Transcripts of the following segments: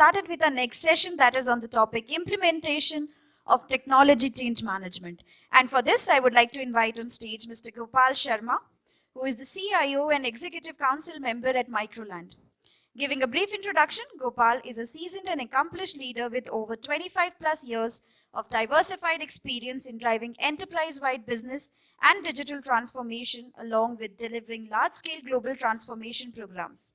started with our next session that is on the topic implementation of technology change management. And for this, I would like to invite on stage Mr. Gopal Sharma, who is the CIO and Executive Council member at Microland. Giving a brief introduction, Gopal is a seasoned and accomplished leader with over 25 plus years of diversified experience in driving enterprise-wide business and digital transformation along with delivering large-scale global transformation programs.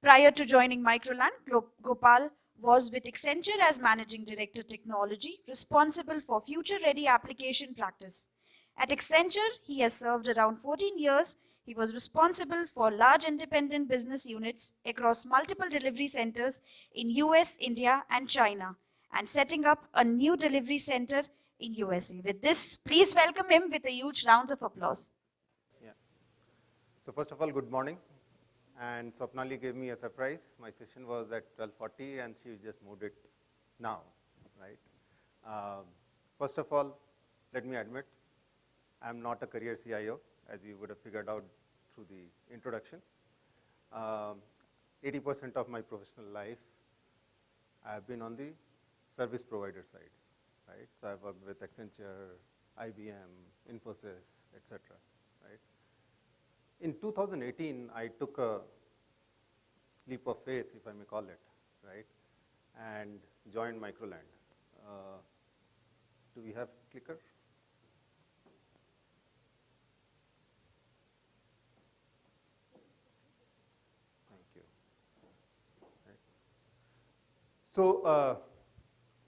Prior to joining Microland, Gopal was with Accenture as Managing Director Technology, responsible for future-ready application practice. At Accenture, he has served around 14 years. He was responsible for large independent business units across multiple delivery centers in US, India, and China, and setting up a new delivery center in USA. With this, please welcome him with a huge round of applause. Yeah. So first of all, good morning. And Swapnali gave me a surprise. My session was at 12:40 and she just moved it now, right? First of all, let me admit, I'm not a career CIO, as you would have figured out through the introduction. 80% of my professional life, I've been on the service provider side, right? So I've worked with Accenture, IBM, Infosys, etc. Right? In 2018, I took a leap of faith, if I may call it, right, and joined Microland. Do we have clicker? Thank you. Right. So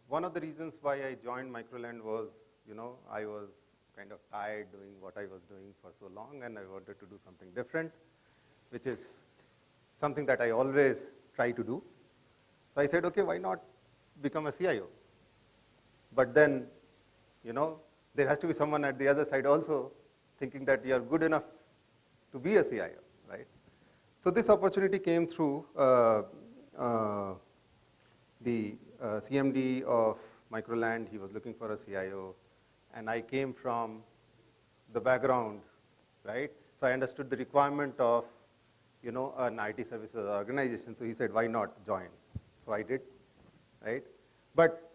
one of the reasons why I joined Microland was, I was kind of tired doing what I was doing for so long, and I wanted to do something different, which is something that I always try to do. So I said, okay, why not become a CIO? But then, there has to be someone at the other side also thinking that you're good enough to be a CIO, right? So this opportunity came through the CMD of Microland. He was looking for a CIO. And I came from the background, right? So I understood the requirement of, an IT services organization. So he said, why not join? So I did, right? But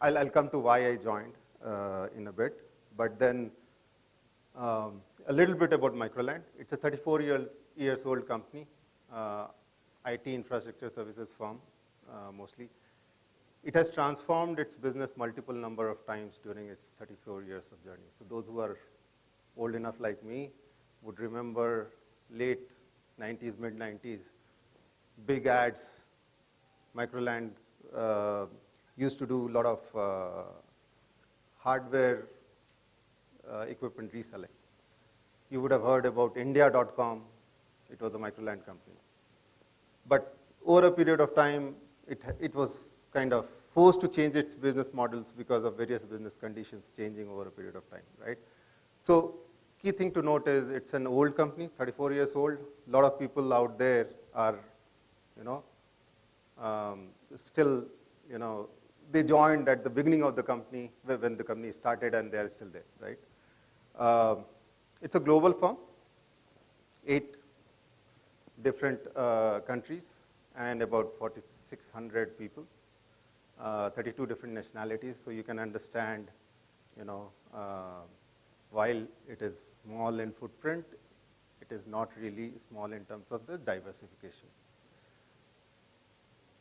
I'll come to why I joined in a bit. But then a little bit about Microland. It's a 34-year-old company, IT infrastructure services firm, mostly. It has transformed its business multiple number of times during its 34 years of journey. So those who are old enough like me would remember late 90s, mid 90s, big ads. Microland used to do a lot of hardware equipment reselling. You would have heard about India.com. It was a Microland company. But over a period of time, it was kind of forced to change its business models because of various business conditions changing over a period of time, right? So key thing to note is it's an old company, 34 years old. A lot of people out there are, still, they joined at the beginning of the company when the company started and they're still there, right? It's a global firm, 8 different countries and about 4,600 people. 32 different nationalities, so you can understand, while it is small in footprint, it is not really small in terms of the diversification.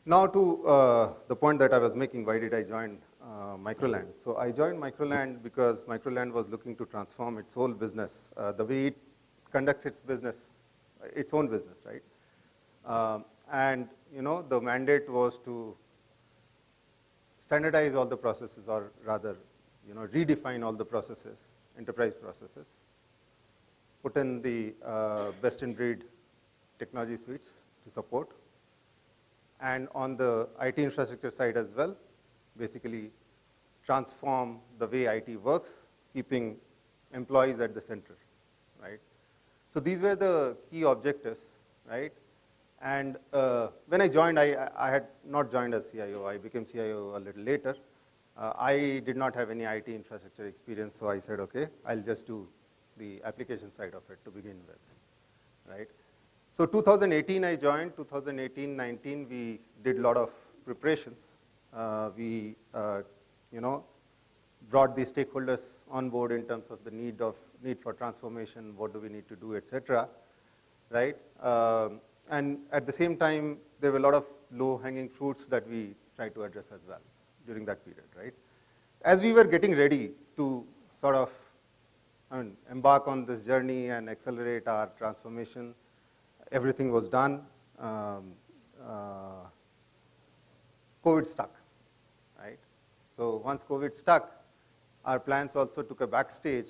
Now to the point that I was making, why did I join Microland? So I joined Microland because Microland was looking to transform its whole business, the way it conducts its business, its own business, right? And the mandate was to standardize all the processes, or rather, redefine all the processes, enterprise processes, put in the best-in-breed technology suites to support, and on the IT infrastructure side as well, basically transform the way IT works, keeping employees at the center, right? So these were the key objectives, right? And when I joined, I had not joined as CIO. I became CIO a little later. I did not have any IT infrastructure experience, so I said, okay, I'll just do the application side of it to begin with, right? So 2018 I joined, 2018-19 we did a lot of preparations. We brought the stakeholders on board in terms of the need for transformation, what do we need to do, etc. Right? And at the same time, there were a lot of low-hanging fruits that we tried to address as well during that period, right? As we were getting ready to sort of embark on this journey and accelerate our transformation, everything was done. COVID stuck, right? So once COVID stuck, our plans also took a backstage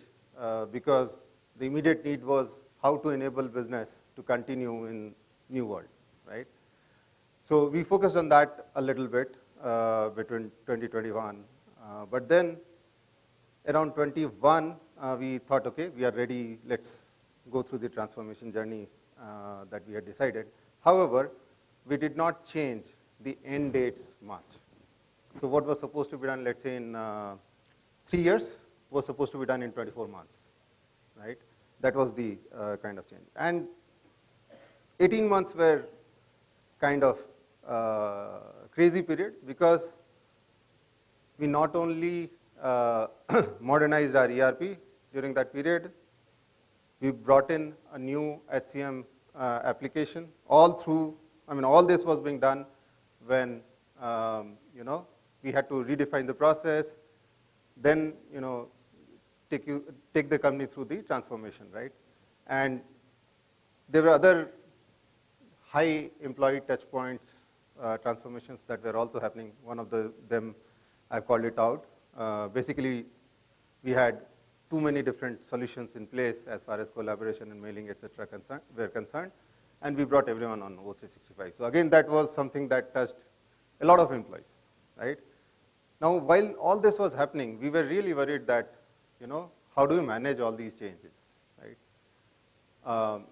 because the immediate need was how to enable business to continue in new world, right? So we focused on that a little bit between 2021. But then around 21, we thought, okay, we are ready, let's go through the transformation journey that we had decided. However, we did not change the end dates much. So what was supposed to be done, let's say in 3 years, was supposed to be done in 24 months, right? That was the kind of change. And 18 months were kind of crazy period because we not only modernized our ERP during that period, we brought in a new HCM application. All this was being done when we had to redefine the process, then take the company through the transformation, right? And there were other high employee touch points transformations that were also happening. One of them, I've called it out. Basically, we had too many different solutions in place as far as collaboration and mailing, etc. were concerned, and we brought everyone on O365. So again, that was something that touched a lot of employees, right? Now, while all this was happening, we were really worried that, how do we manage all these changes, right?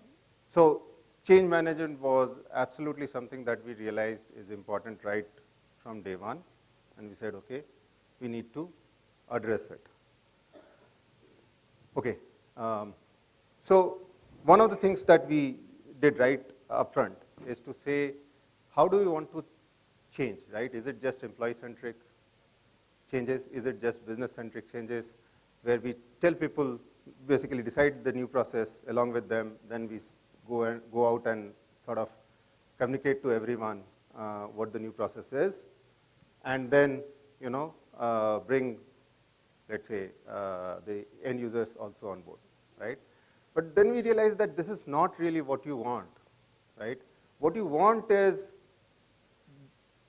So change management was absolutely something that we realized is important right from day one, and we said, okay, we need to address it. Okay, so one of the things that we did right upfront is to say, how do we want to change, right? Is it just employee-centric changes? Is it just business-centric changes where we tell people, basically decide the new process along with them, then we go out and sort of communicate to everyone what the new process is, and then, bring, let's say, the end users also on board, right? But then we realized that this is not really what you want, right? What you want is,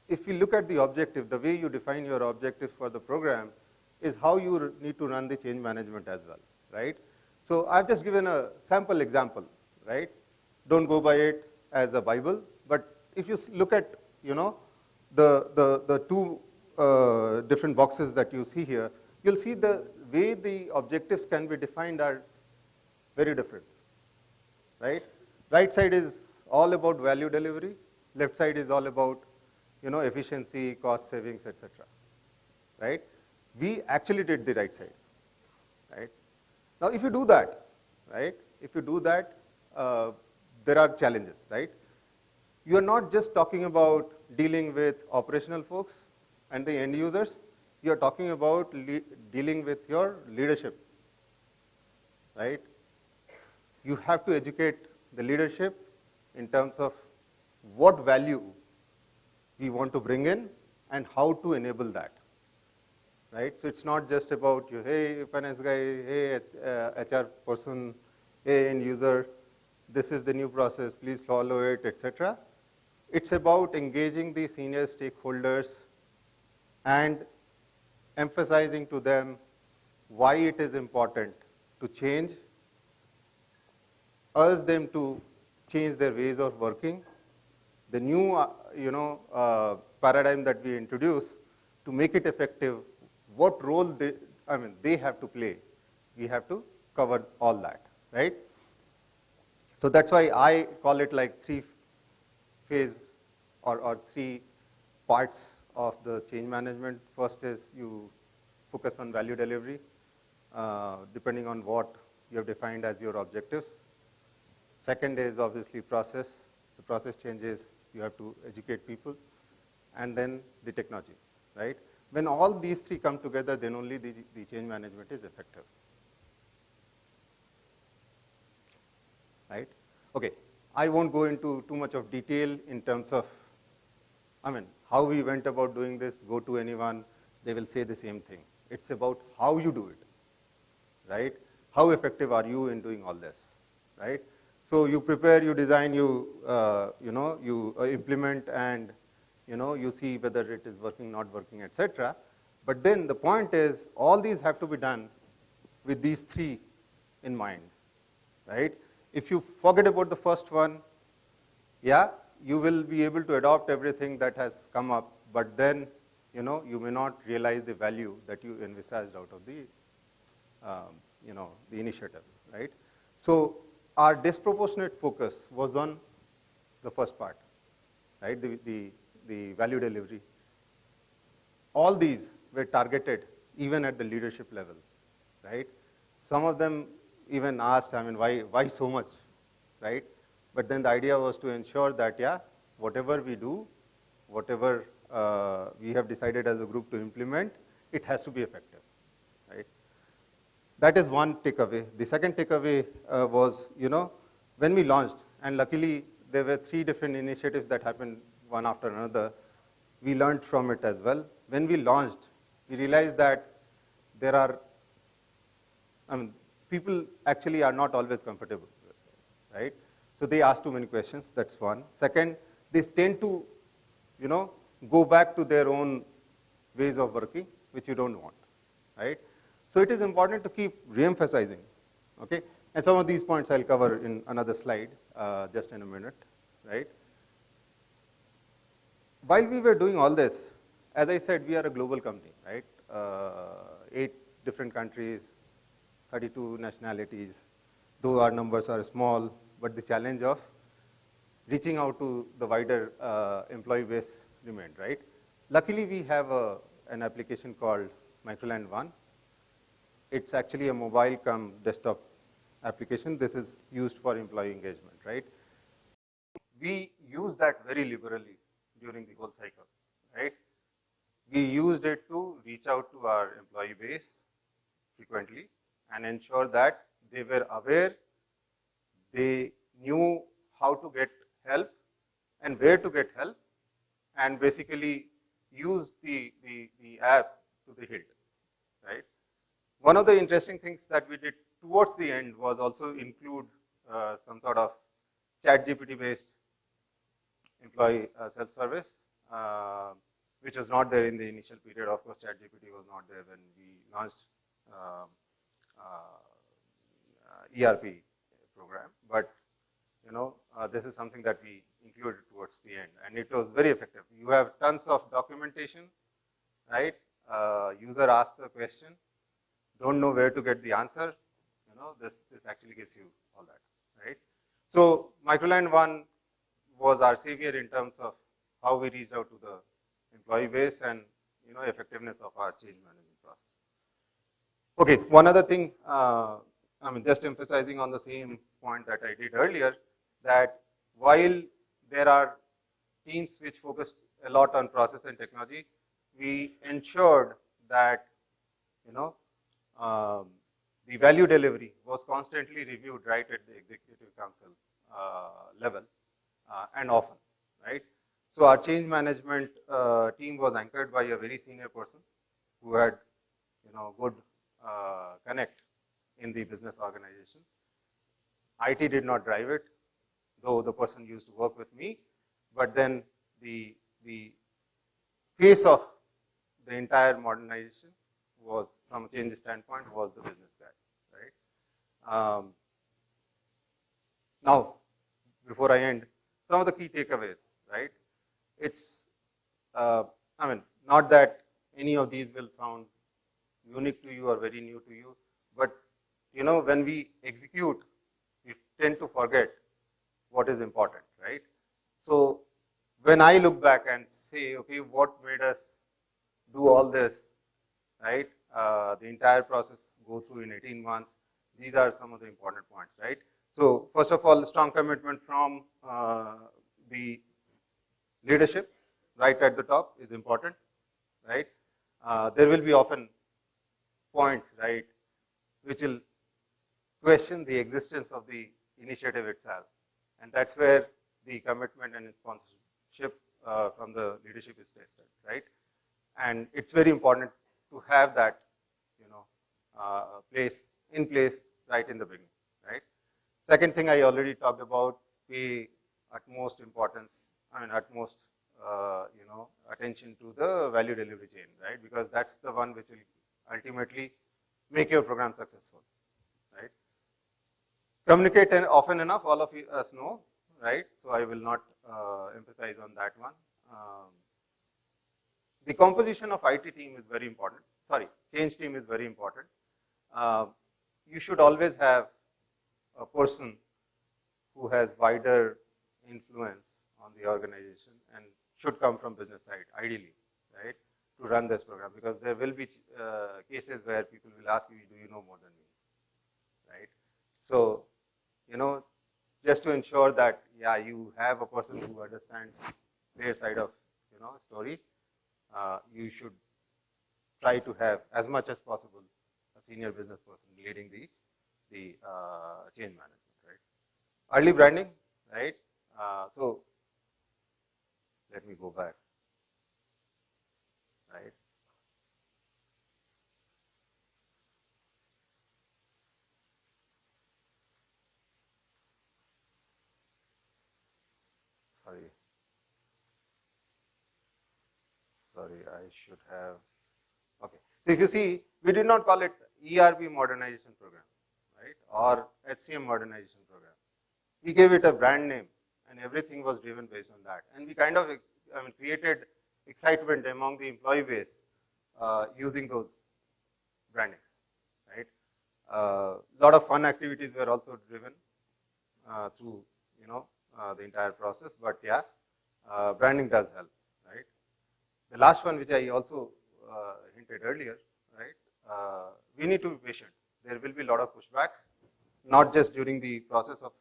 if you look at the objective, the way you define your objectives for the program is how you need to run the change management as well, right? So I've just given a sample example, right? Don't go by it as a Bible, but if you look at, the two different boxes that you see here, you'll see the way the objectives can be defined are very different, right? Right side is all about value delivery, left side is all about, efficiency, cost savings, etc. Right? We actually did the right side, right? Now, if you do that, right? If you do that, there are challenges, right? You are not just talking about dealing with operational folks and the end users. You are talking about dealing with your leadership, right? You have to educate the leadership in terms of what value we want to bring in and how to enable that, right? So it's not just about you, hey, finance guy, hey, HR person, hey, end user, this is the new process, please follow it, etc. It's about engaging the senior stakeholders and emphasizing to them why it is important to change, urge them to change their ways of working, the new paradigm that we introduce to make it effective, what role they have to play. We have to cover all that, right? So that's why I call it like 3 phase or 3 parts of the change management. First is you focus on value delivery, depending on what you have defined as your objectives. Second is obviously process. The process changes, you have to educate people. And then the technology, right? When all these three come together, then only the change management is effective. Right? Okay, I won't go into too much of detail in terms of, how we went about doing this. Go to anyone, they will say the same thing. It's about how you do it, right? How effective are you in doing all this, right? So you prepare, you design, you implement, and you see whether it is working, not working, etc. But then the point is, all these have to be done with these three in mind, right? If you forget about the first one, yeah, you will be able to adopt everything that has come up, but then you may not realize the value that you envisaged out of the the initiative, right? So our disproportionate focus was on the first part, right? The value delivery. All these were targeted even at the leadership level, right? Some of them even asked, why so much, right? But then the idea was to ensure that, yeah, whatever we do, whatever we have decided as a group to implement, it has to be effective, right? That is one takeaway. The second takeaway was, when we launched, and luckily there were 3 different initiatives that happened one after another, we learned from it as well. When we launched, we realized that there are, people actually are not always comfortable with it, right? So they ask too many questions, that's one. Second, they tend to, go back to their own ways of working, which you don't want, right? So it is important to keep re-emphasizing, okay? And some of these points I'll cover in another slide, just in a minute, right? While we were doing all this, as I said, we are a global company, right? 8 different countries, 32 nationalities, though our numbers are small, but the challenge of reaching out to the wider employee base remained, right? Luckily, we have an application called Microland One. It's actually a mobile cum desktop application. This is used for employee engagement, right? We use that very liberally during the whole cycle, right? We used it to reach out to our employee base frequently and ensure that they were aware, they knew how to get help and where to get help, and basically use the app to the hilt, right? One of the interesting things that we did towards the end was also include some sort of ChatGPT based employee self-service, which was not there in the initial period. Of course, ChatGPT was not there when we launched ERP program, but this is something that we included towards the end, and it was very effective. You have tons of documentation, right? User asks a question, don't know where to get the answer, this actually gives you all that, right? So Microland One was our savior in terms of how we reached out to the employee base and effectiveness of our change management process. Okay, one other thing, just emphasizing on the same point that I did earlier, that while there are teams which focused a lot on process and technology, we ensured that the value delivery was constantly reviewed right at the executive council level and often, right? So our change management team was anchored by a very senior person who had good connect in the business organization. IT did not drive it, though the person used to work with me, but then the face of the entire modernization was, from a change standpoint, was the business guy, right? Now, before I end, some of the key takeaways, right? It's, not that any of these will sound unique to you or very new to you, but when we execute, we tend to forget what is important, right? So when I look back and say, okay, what made us do all this, right? The entire process go through in 18 months. These are some of the important points, right? So first of all, strong commitment from the leadership right at the top is important, right? There will be often points, right, which will question the existence of the initiative itself. And that's where the commitment and sponsorship from the leadership is tested, right? And it's very important to have that, in place right in the beginning, right? Second thing I already talked about, pay utmost importance, utmost, attention to the value delivery chain, right? Because that's the one which will ultimately make your program successful, right? Communicate often enough, all of us know, right? So I will not emphasize on that one. The composition of IT team is very important. Sorry, change team is very important. You should always have a person who has wider influence on the organization and should come from business side, ideally, right, to run this program, because there will be cases where people will ask you, do you know more than me, right? So, just to ensure that, yeah, you have a person who understands their side of, story, you should try to have, as much as possible, a senior business person leading the change management, right? Early branding, right? So let me go back, right? Sorry, I should have, okay. So if you see, we did not call it ERP modernization program, right, or HCM modernization program. We gave it a brand name, and everything was driven based on that. And we kind of created excitement among the employee base using those brandings, right? A lot of fun activities were also driven through, the entire process. But yeah, branding does help, right? The last one, which I also hinted earlier, right? We need to be patient. There will be a lot of pushbacks, not just during the process of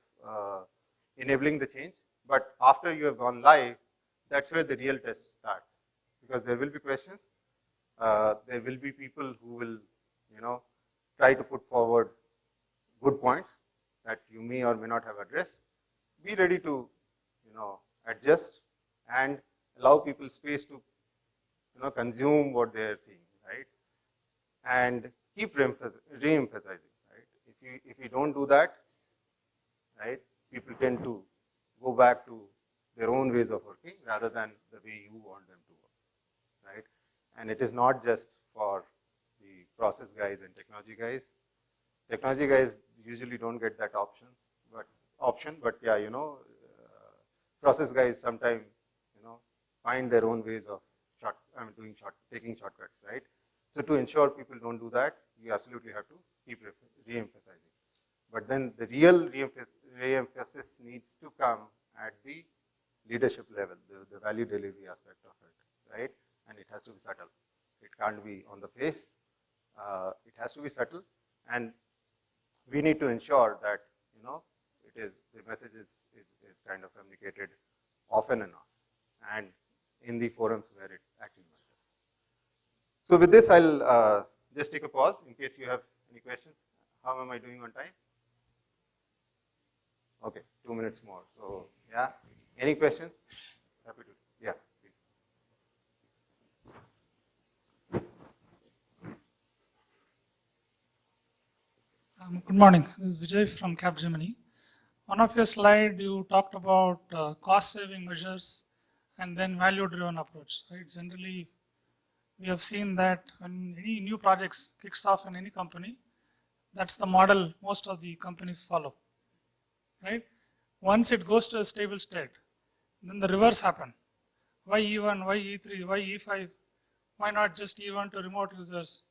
enabling the change, but after you have gone live, that's where the real test starts. Because there will be questions, there will be people who will, try to put forward good points that you may or may not have addressed. Be ready to, adjust and allow people space to, consume what they are seeing, right? And keep re-emphasizing, right? If you don't do that, right, people tend to go back to their own ways of working rather than the way you want them to work, right? And it is not just for the process guys and technology guys. Technology guys usually don't get that option, but yeah, process guys sometimes, find their own ways of taking shortcuts, right? So to ensure people don't do that, you absolutely have to keep re-emphasizing. But then the real re-emphasis needs to come at the leadership level, the value delivery aspect of it, right? And it has to be subtle. It can't be on the face. It has to be subtle, and we need to ensure that the message is kind of communicated often enough and in the forums where it actually matters. So with this, I'll just take a pause in case you have any questions. How am I doing on time? Okay, 2 minutes more. So yeah, any questions? Happy to. Yeah, please. Good morning. This is Vijay from Capgemini. One of your slides, you talked about cost-saving measures and then value-driven approach. Right? Generally, we have seen that when any new projects kicks off in any company, that's the model most of the companies follow. Right? Once it goes to a stable state, then the reverse happen. Why E1, why E3, why E5? Why not just E1 to remote users?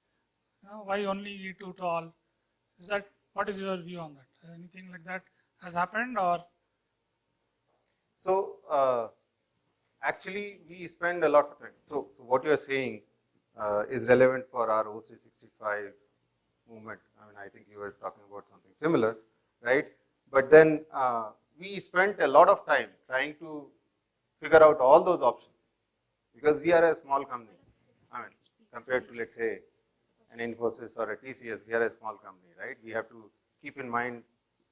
Why only E2 to all? What is your view on that? Anything like that has happened, or? So actually, we spend a lot of time. So what you are saying is relevant for our O365 movement. I think you were talking about something similar, right? But then we spent a lot of time trying to figure out all those options, because we are a small company. I mean, compared to, let's say, an Infosys or a TCS, we are a small company, right? We have to keep in mind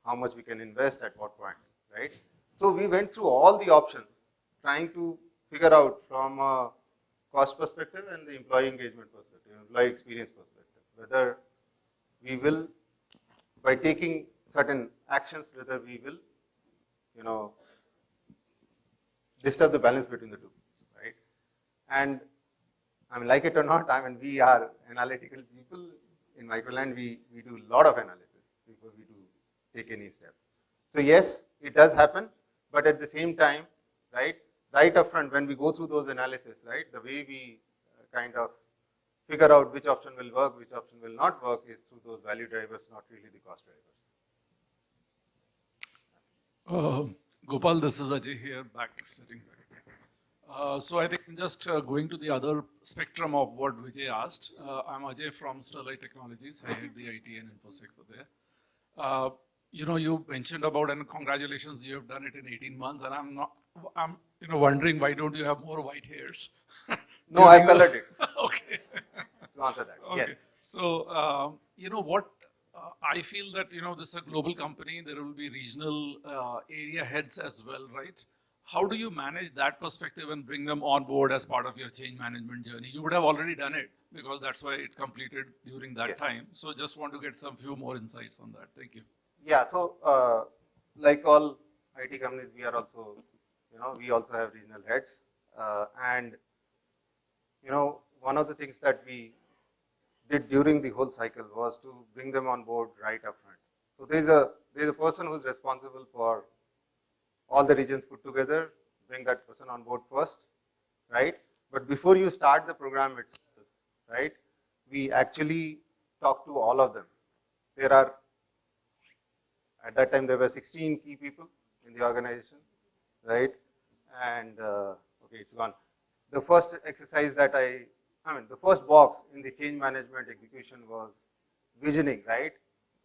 how much we can invest at what point, right? So we went through all the options, trying to figure out from a cost perspective and the employee engagement perspective, employee experience perspective, whether we will, by taking certain actions, whether we will, disturb the balance between the two, right? And I mean, like it or not, I mean, we are analytical people. In Microland, we do a lot of analysis before we do take any step. So yes, it does happen, but at the same time, right up front, when we go through those analysis, right, the way we kind of figure out which option will work, which option will not work is through those value drivers, not really the cost drivers. Gopal, this is Ajay here, sitting back. So I think just going to the other spectrum of what Vijay asked, I'm Ajay from 𝗬𝗏𝗧𝗏 Technologies. I head the IT and InfoSec for there. You mentioned about, and congratulations, you have done it in 18 months, and I'm wondering why don't you have more white hairs? No, I colored it. Okay. To answer that, okay. yes. So, what I feel that, this is a global company, there will be regional area heads as well, right? How do you manage that perspective and bring them on board as part of your change management journey? You would have already done it because that's why it completed during that time. So just want to get some few more insights on that. Thank you. Yeah, so like all IT companies, we are also, we also have regional heads. And, one of the things that we did during the whole cycle was to bring them on board right up front. So there's a person who's responsible for all the regions put together, bring that person on board first, right? But before you start the program itself, right, we actually talk to all of them. There are, at that time, there were 16 key people in the organization, right? And, okay, it's gone. The first exercise that the first box in the change management execution was visioning, right?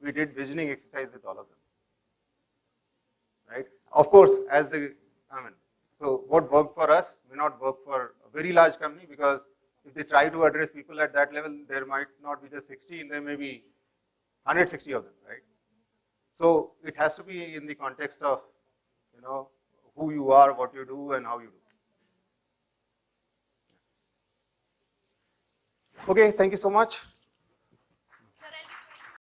We did visioning exercise with all of them, right? Of course, so what worked for us may not work for a very large company, because if they try to address people at that level, there might not be just 16, there may be 160 of them, right? So it has to be in the context of, who you are, what you do, and how you do. Okay, thank you so much.